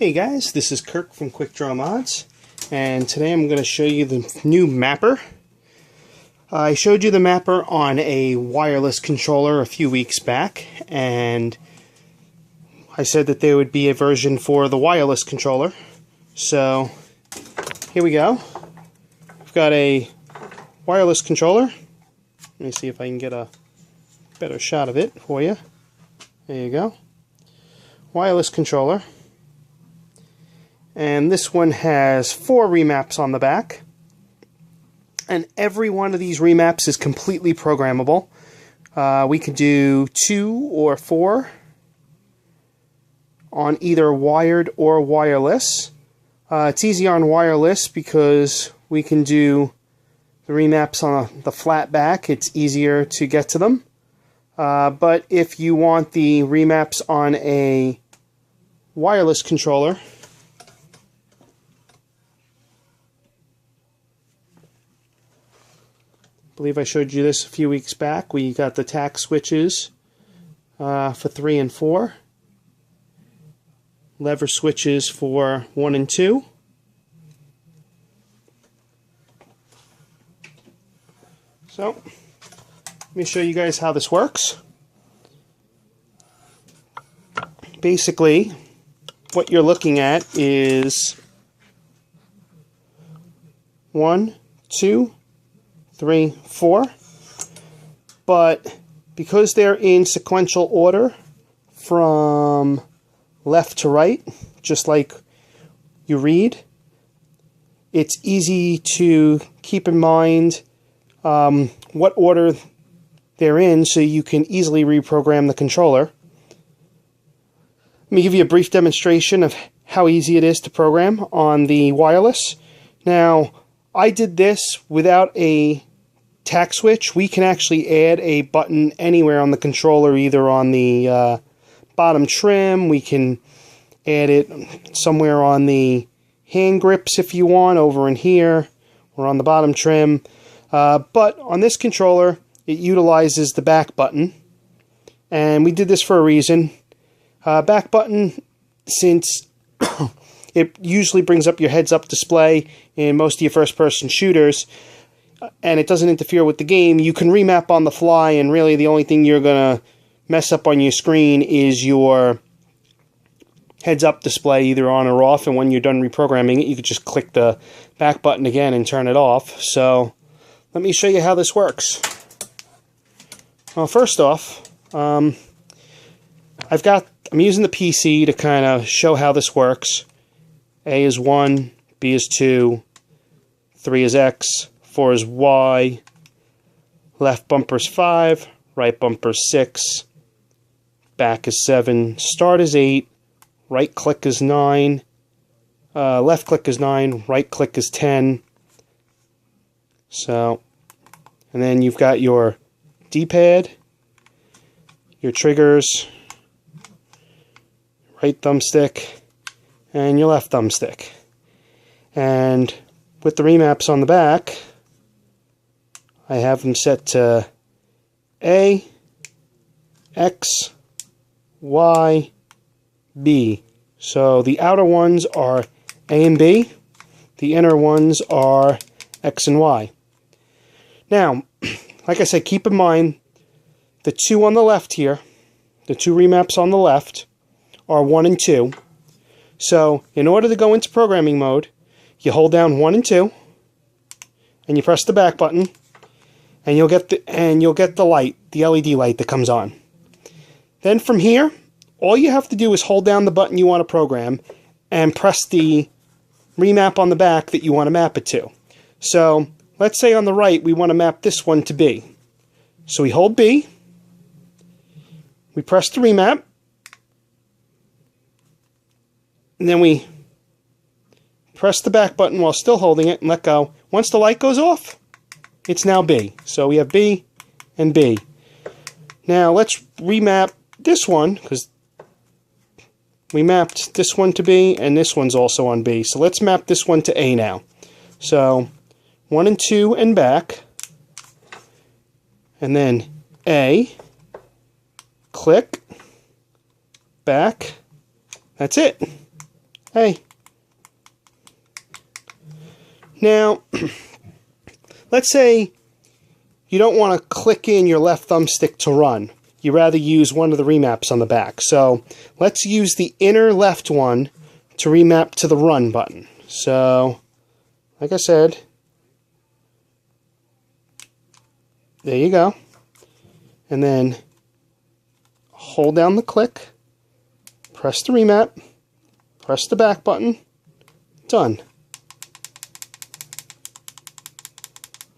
Hey guys, this is Kirk from Quickdraw Mods, and today I'm going to show you the new mapper. I showed you the mapper on a wireless controller a few weeks back, and I said that there would be a version for the wireless controller. So here we go. We've got a wireless controller. Let me see if I can get a better shot of it for you. There you go. Wireless controller. And this one has 4 remaps on the back. And every one of these remaps is completely programmable. We can do 2 or 4 on either wired or wireless. It's easy on wireless because we can do the remaps on the flat back. It's easier to get to them. But if you want the remaps on a wireless controller, I believe I showed you this a few weeks back. We got the tack switches for 3 and 4. Lever switches for 1 and 2. So, let me show you guys how this works. Basically, what you're looking at is 1, 2, 3, 4, but because they're in sequential order from left to right, just like you read, it's easy to keep in mind what order they're in so you can easily reprogram the controller. Let me give you a brief demonstration of how easy it is to program on the wireless. Now, I did this without a tack switch. We can actually add a button anywhere on the controller, either on the bottom trim. We can add it somewhere on the hand grips if you want, over in here, or on the bottom trim. But on this controller, it utilizes the back button, and we did this for a reason. Back button, since it usually brings up your heads-up display in most of your first-person shooters, and it doesn't interfere with the game, you can remap on the fly, and really the only thing you're going to mess up on your screen is your heads-up display, either on or off, and when you're done reprogramming it, you can just click the back button again and turn it off. So, let me show you how this works. Well, first off, I'm using the PC to kind of show how this works. A is 1, B is 2, 3 is X, 4 is Y, left bumper is 5, right bumper is 6, back is 7, start is 8, right click is 9, left click is 9, right click is 10. So, and then you've got your D-pad, your triggers, right thumbstick, and your left thumbstick. And with the remaps on the back, I have them set to A, X, Y, B. So the outer ones are A and B, the inner ones are X and Y. Now, like I said, keep in mind the 2 on the left here, the 2 remaps on the left, are 1 and 2. So, in order to go into programming mode, you hold down 1 and 2, and you press the back button, and you'll get the light, the LED light that comes on. Then from here, all you have to do is hold down the button you want to program, and press the remap on the back that you want to map it to. So, let's say on the right we want to map this one to B. So we hold B, we press the remap, and then we press the back button while still holding it and let go. Once the light goes off, it's now B. So we have B and B. Now let's remap this one, because we mapped this one to B and this one's also on B. So let's map this one to A now. So 1 and 2 and back, and then A, click, back, that's it. hey. Now, let's say you don't want to click in your left thumbstick to run. You rather use one of the remaps on the back. So let's use the inner left one to remap to the run button. So, like I said, there you go. And then hold down the click, press the remap, press the back button, done.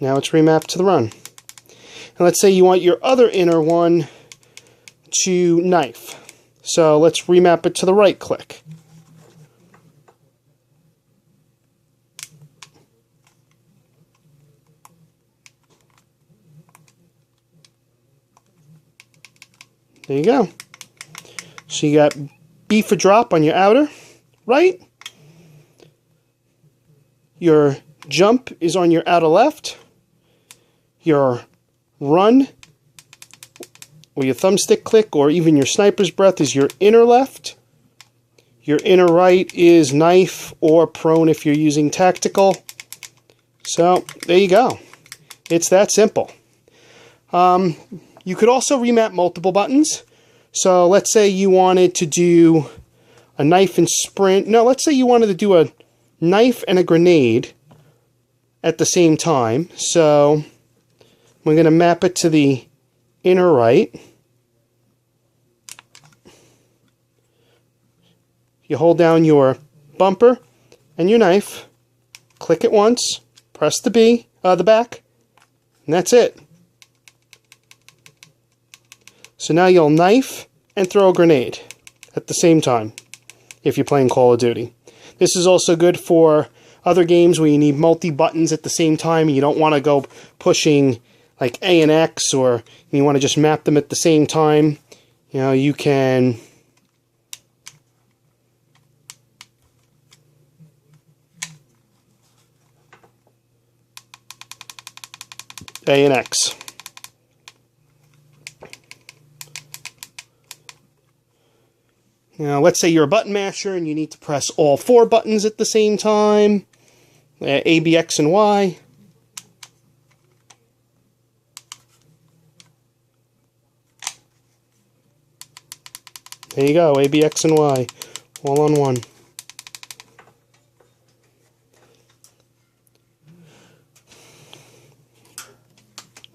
Now it's remapped to the run. And let's say you want your other inner one to knife. So let's remap it to the right click. There you go. So you got B for drop on your outer right. Your jump is on your outer left. Your run, or your thumbstick click, or even your sniper's breath is your inner left. Your inner right is knife or prone if you're using tactical. So there you go. It's that simple. You could also remap multiple buttons. So let's say you wanted to do a knife and sprint. No, let's say you wanted to do a knife and a grenade at the same time. So we're going to map it to the inner right. You hold down your bumper and your knife, click it once, press the B, the back, and that's it. So now you'll knife and throw a grenade at the same time if you're playing Call of Duty. This is also good for other games where you need multi-buttons at the same time and you don't want to go pushing like A and X, or you want to just map them at the same time. You know, you can A and X. Now, let's say you're a button masher and you need to press all 4 buttons at the same time. A, B, X, and Y. There you go, A, B, X, and Y, all on one.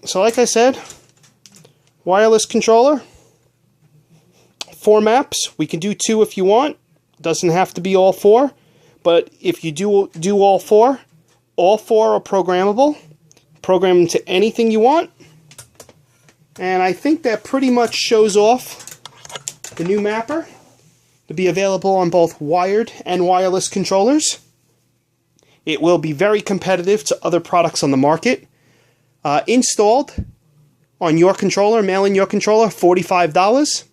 So like I said, wireless controller, 4 maps. We can do 2 if you want. Doesn't have to be all 4. But if you do all 4 are programmable. Program them to anything you want. And I think that pretty much shows off the new mapper to be available on both wired and wireless controllers. It will be very competitive to other products on the market. Installed on your controller, mail in your controller, $45.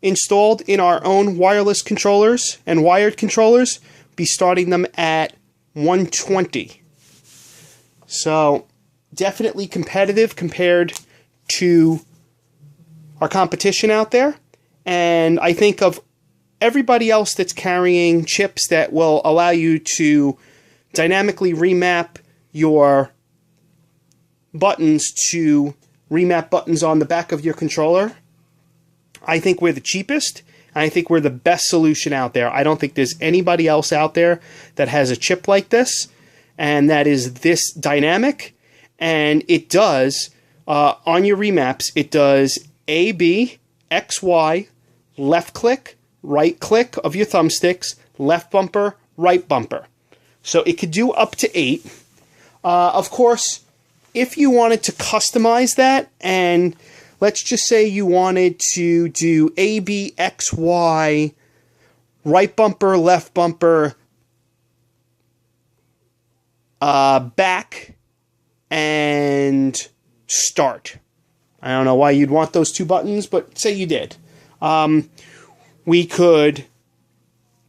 Installed in our own wireless controllers and wired controllers, be starting them at $120. So definitely competitive compared to our competition out there. And I think of everybody else that's carrying chips that will allow you to dynamically remap your buttons to remap buttons on the back of your controller. I think we're the cheapest, and I think we're the best solution out there. I don't think there's anybody else out there that has a chip like this, and that is this dynamic, and it does, on your remaps, it does A, B, X, Y, left click, right click of your thumbsticks, left bumper, right bumper. So it could do up to 8. Of course, if you wanted to customize that, and let's just say you wanted to do A, B, X, Y, right bumper, left bumper, back, and start. I don't know why you'd want those 2 buttons, but say you did. We could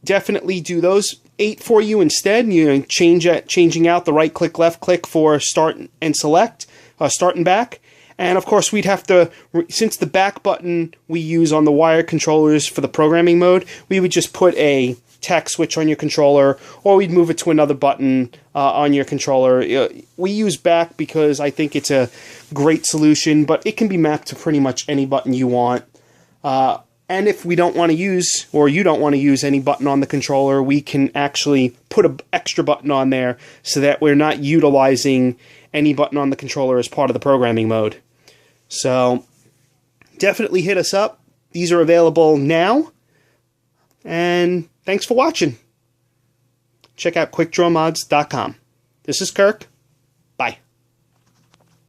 definitely do those 8 for you instead. You know, changing out the right click, left click for start and select, start and back. And of course, we'd have to, since the back button we use on the wired controllers for the programming mode, we would just put a tack switch on your controller, or we'd move it to another button on your controller. We use back because I think it's a great solution, but it can be mapped to pretty much any button you want. And if we don't want to use, or you don't want to use any button on the controller, we can actually put an extra button on there so that we're not utilizing any button on the controller as part of the programming mode. So definitely hit us up. These are available now. And thanks for watching. Check out quickdrawmods.com. This is Kirk.